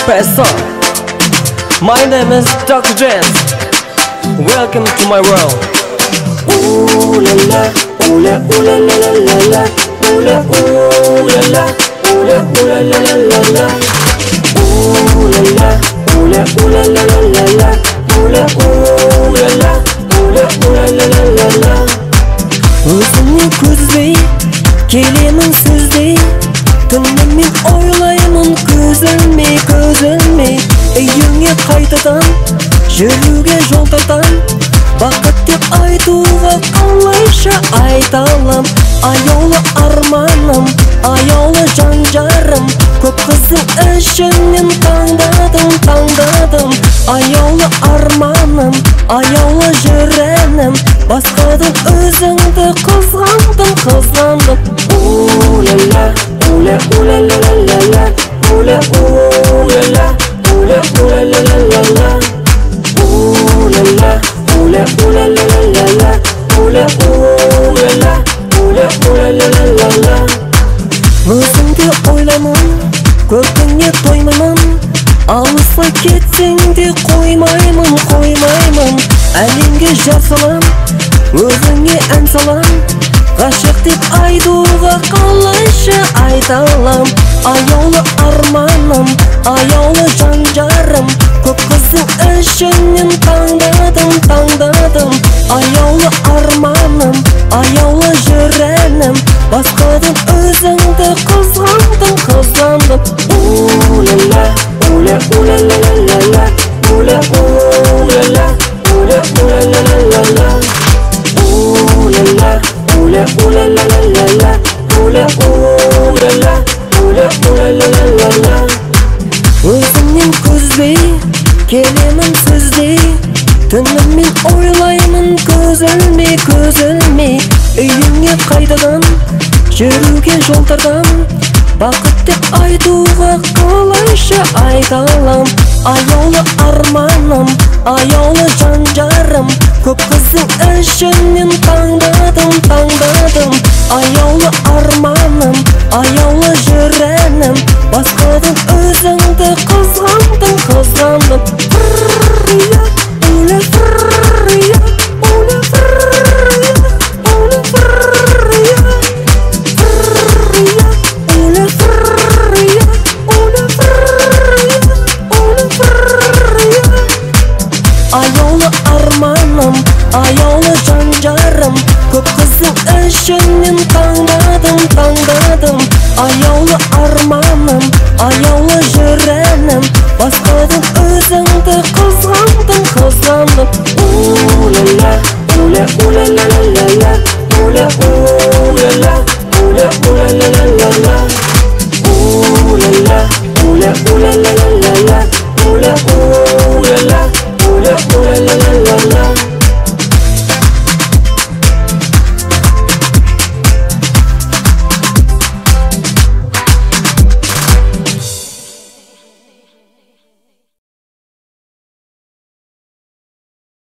Peso. My name is Dr. Dance. Welcome to my world. Ooh la la, ooh la ooh la la la la la, ooh la ooh la la, ooh la ooh la la la la la, ooh la la, ooh la ooh la la la la la, ooh la ooh la la, ooh la ooh la la la la la. Özünü көздей, келемін сөздей, түнімен ойлаймын көз ілмей, көз ілмей. Үйіңе қайтадан, жүруге жол тартам. Бақыт деп айтуға қалайша айта алам. Аяулы арманым, аяулы жан жарым, көп қыздың ішінен таңдадым, таңдадым. Аяулы арманым, аяулы жүремін, басқадан өзіңді қызғандым, қызғандым. Ooh la la, ooh la ooh la la la la la, ooh la ooh la la, ooh la ooh la la la la la, ooh la la, ooh la ooh la la la la la, ooh la ooh la la, ooh la ooh la la la la la. Өзіңді ойлаймын, көркіңе тоймаймын, алысқа кетсең де қоймаймын, қоймаймын. Әлемге жар салам, өзіңе ән салам, ғашық деп айтуға қалайша айта алам. Аяулы арманым, аяулы жан жарым, көп қыздың ішінен таңдадым, таңдадым. Аяулы арманым, аяулы жүремін, басқадан өзіңді қызғандым, қызғандым. Ooh la la, ooh la ooh la la la la la, ooh la ooh la la, ooh la ooh la la la la la, ooh la la, ooh la ooh la la la la la, ooh la ooh la la, ooh la ooh la la la la la. Өзіңнен көздей, келемін сөздей, түнімен ойлаймын көз ілмей, көз ілмей. Үйіңе қайтадан, жүруге жол тартам. Бақыт деп айтуға қалайша айта алам. Аяулы арманым, аяулы жан жарым, көп қыздың ішінен таңдадым, таңдадым. Аяулы арманым, аяулы жүремін, басқадан өзіңді қызғандым, қызғандым. Фррррия, уля фррррия, уля фррррия, уля фррррия, фррррия, уля фрррия, уля фрррия, уля фрррия. Аяулы арманым, аяулы жан жарым, көп қыздың ішінен таңдадым, таңдадым. Аяулы арманым, аяулы жүремін, басқадан өзіңді қызғандым, қызғандым. Ooh la la, ooh la ooh la la la la la, ooh la ooh la la, ooh la ooh la la la la la, ooh la la, ooh la ooh la la la